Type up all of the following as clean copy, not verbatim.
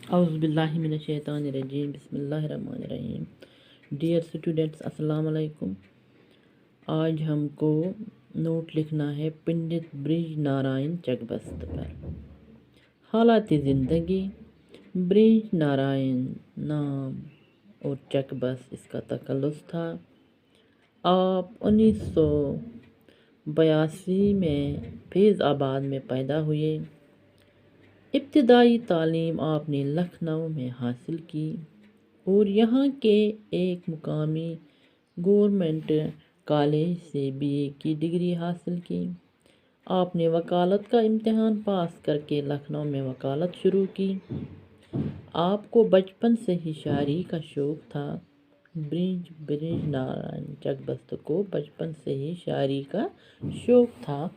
اعوذ باللہ من الشیطان الرجیم، بسم اللہ الرحمن الرحیم۔ ڈیئر اسٹوڈنٹس، السلام علیکم۔ آج ہم کو نوٹ لکھنا ہے پنڈت برج نارائن چکبست پر۔ حالات زندگی: برج نارائن نام اور چکبست اس کا تخلص تھا۔ آپ 1982 میں فیض آباد میں پیدا ہوئے۔ ابتدائی تعلیم آپ نے لکھنؤ میں حاصل کی اور یہاں کے ایک مقامی گورنمنٹ کالج سے BA کی ڈگری حاصل کی۔ آپ نے وکالت کا امتحان پاس کر کے لکھنؤ میں وکالت شروع کی۔ آپ کو بچپن سے ہی شاعری کا شوق تھا۔ برج نارائن چکبست کو بچپن سے ہی شاعری کا شوق تھا۔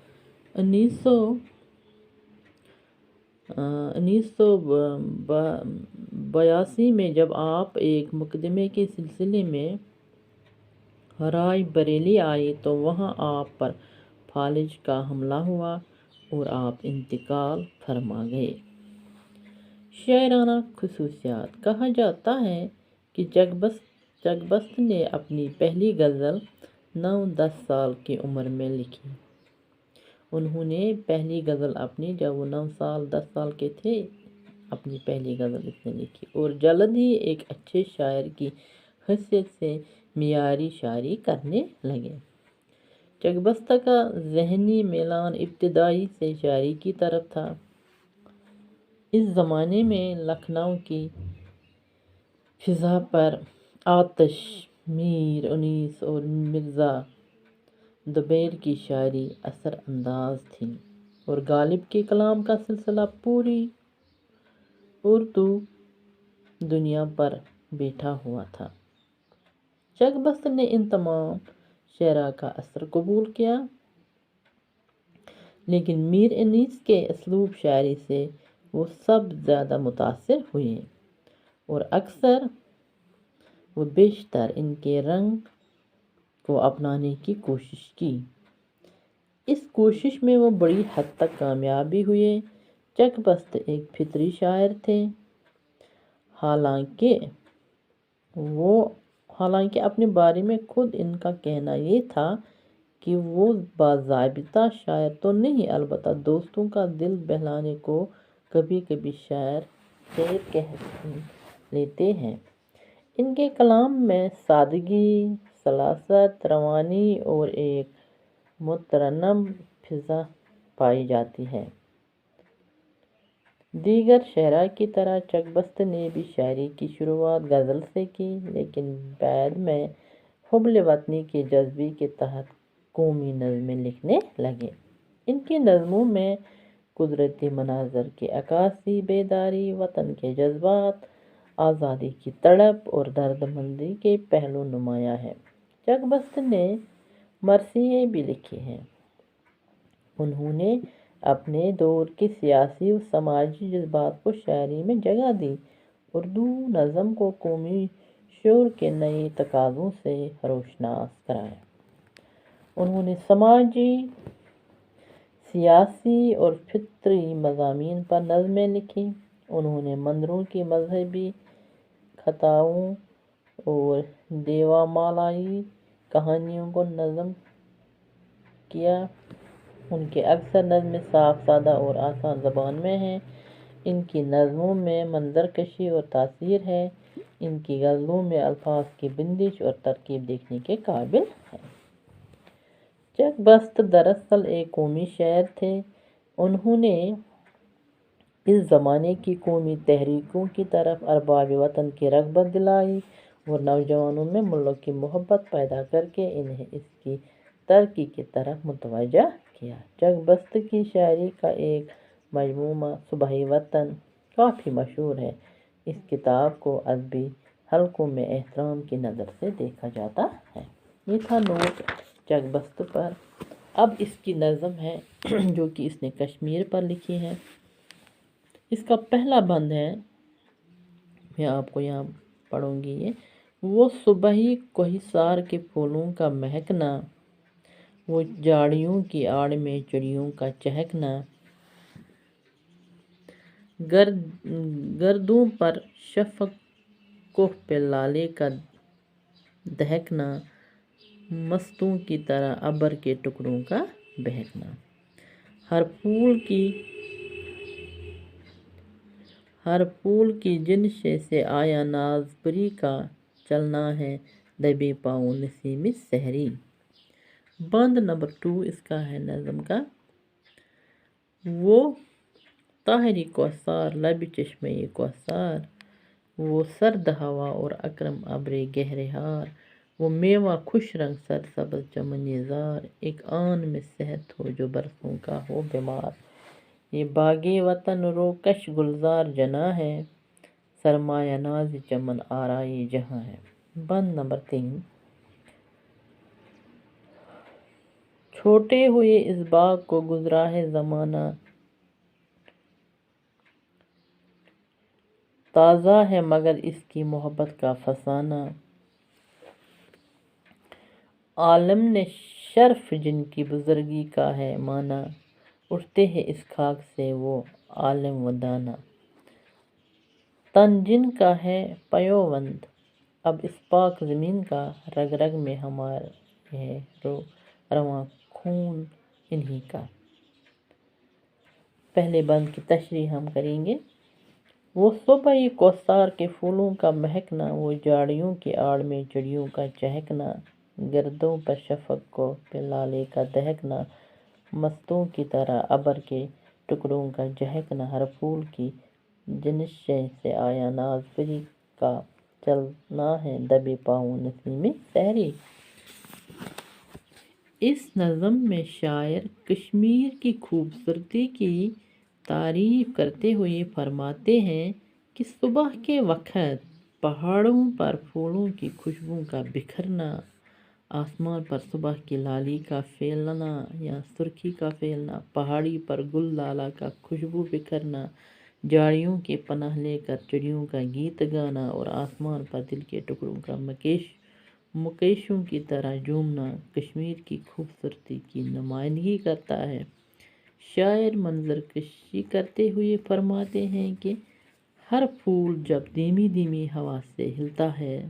1982 میں جب آپ ایک مقدمے کے سلسلے میں رائے بریلی آئے تو وہاں آپ پر فالج کا حملہ ہوا اور آپ انتقال فرما گئے۔ شاعرانہ خصوصیات: کہا جاتا ہے کہ چکبست نے اپنی پہلی غزل 9-10 سال کی عمر میں لکھی۔ انہوں نے پہلی غزل اپنی جب وہ 9-10 سال کے تھے اپنی پہلی غزل اس نے لکھی اور جلد ہی ایک اچھے شاعر کی حیثیت سے معیاری شاعری کرنے لگے۔ چکبست کا ذہنی میلان ابتدائی سے شاعری کی طرف تھا۔ اس زمانے میں لکھنؤ کی فضا پر آتش، میر انیس اور مرزا دبیر کی شاعری اثر انداز تھی اور غالب کے کلام کا سلسلہ پوری اردو دنیا پر بیٹھا ہوا تھا۔ چکبست نے ان تمام شعراء کا اثر قبول کیا، لیکن میر انیس کے اسلوب شاعری سے وہ سب زیادہ متاثر ہوئے اور اکثر و بیشتر ان کے رنگ کو اپنانے کی کوشش کی۔ اس کوشش میں وہ بڑی حد تک کامیاب بھی ہوئے۔ چکبست ایک فطری شاعر تھے، حالانکہ اپنے بارے میں خود ان کا کہنا یہ تھا کہ وہ باضابطہ شاعر تو نہیں، البتہ دوستوں کا دل بہلانے کو کبھی کبھی شعر کہہ لیتے ہیں۔ ان کے کلام میں سادگی، سلاست، روانی اور ایک مترنم فضا پائی جاتی ہے۔ دیگر شاعراء کی طرح چکبست نے بھی شاعری کی شروعات غزل سے کی، لیکن بعد میں حب وطنی کے جذبے کے تحت قومی نظمیں لکھنے لگے۔ ان کی نظموں میں قدرتی مناظر کی عکاسی، بیداری، وطن کے جذبات، آزادی کی تڑپ اور درد مندی کے پہلو نمایاں ہیں۔ چکبست نے مرثیے بھی لکھی ہیں۔ انہوں نے اپنے دور کے سیاسی و سماجی جذبات کو شاعری میں جگہ دی۔ اردو نظم کو قومی شعور کے نئے تقاضوں سے روشناس کرایا۔ انہوں نے سماجی، سیاسی اور فطری مضامین پر نظمیں لکھیں۔ انہوں نے مندروں کی مذہبی خطاؤں اور دیوامالائی کہانیوں کو نظم کیا۔ ان کی اکثر نظمیں صاف، سادہ اور آسان زبان میں ہیں۔ ان کی نظموں میں منظر کشی اور تاثیر ہے۔ ان کی غزلوں میں الفاظ کی بندش اور ترکیب دیکھنے کے قابل ہے۔ چکبست دراصل ایک قومی شاعر تھے۔ انہوں نے اس زمانے کی قومی تحریکوں کی طرف ارباب وطن کی رغبت دلائی اور نوجوانوں میں ملک کی محبت پیدا کر کے انہیں اس کی ترقی کی طرف متوجہ کیا۔ چکبست کی شاعری کا ایک مجموعہ صبحِ وطن کافی مشہور ہے۔ اس کتاب کو ادبی حلقوں میں احترام کی نظر سے دیکھا جاتا ہے۔ یہ تھا نوٹ چکبست پر۔ اب اس کی نظم ہے جو کہ اس نے کشمیر پر لکھی ہے۔ اس کا پہلا بند ہے، میں آپ کو یہاں پڑھوں گی یہ۔ وہ صبحی کوہسار کے پھولوں کا مہکنا، وہ جھاڑیوں کی آڑ میں چڑیوں کا چہکنا، گردوں پر شفق کوہ پہ لالے کا دہکنا، مستوں کی طرح ابر کے ٹکڑوں کا بہکنا۔ ہر پھول کی جنشے سے آیا ناز پری کا، چلنا ہے دبے پاؤں نسیم سحری۔ بند نمبر 2 اس کا ہے نظم کا۔ وہ طاہری کوثر لب چشمے کوثر، وہ سرد ہوا اور اکرم ابر گہرہار، وہ میوہ خوش رنگ سرسبز چمن زار، ایک آن میں صحت ہو جو برسوں کا ہو بیمار۔ یہ باغ وطن روکش گلزار جناں ہے، سرمایہ ناز چمن آرائے جہاں ہے۔ بند نمبر 3 چھوٹے ہوئے اس باغ کو گزرا ہے زمانہ، تازہ ہے مگر اس کی محبت کا فسانہ، عالم نے شرف جن کی بزرگی کا ہے مانا، اٹھتے ہیں اس خاک سے وہ عالم و دانا، تن جن کا ہے پیوند اب اس پاک زمین کا، رگ رگ میں ہمارے ہے رواں خون انہی کا۔ پہلے بند کی تشریح ہم کریں گے۔ وہ صبح کوثر کے پھولوں کا مہکنا، وہ جھاڑیوں کی آڑ میں چڑیوں کا چہکنا، گردوں پر شفق کوہ پہ لالے کا دہکنا، مستوں کی طرح ابر کے ٹکڑوں کا جھکنا، ہر پھول کی جنشے سے آیا ناز پری کا، چلنا ہے دبے پاؤں نسیم سحری۔ اس نظم میں شاعر کشمیر کی خوبصورتی کی تعریف کرتے ہوئے فرماتے ہیں کہ صبح کے وقت پہاڑوں پر پھولوں کی خوشبو کا بکھرنا، آسمان پر صبح کی لالی کا پھیلنا یا سرخی کا پھیلنا، پہاڑی پر گل لالہ کا خوشبو بکھرنا، جھاڑیوں کی پناہ لے کر چڑیوں کا گیت گانا، اور آسمان پر دل کے ٹکڑوں کا مکیشوں کی طرح جھومنا کشمیر کی خوبصورتی کی نمائندگی کرتا ہے۔ شاعر منظر کشی کرتے ہوئے فرماتے ہیں کہ ہر پھول جب دھیمی دھیمی ہوا سے ہلتا ہے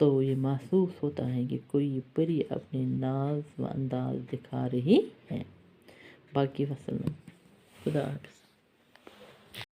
تو یہ محسوس ہوتا ہے کہ کوئی پری اپنے ناز و انداز دکھا رہی ہے۔ باقی وسلم، خدا حافظ۔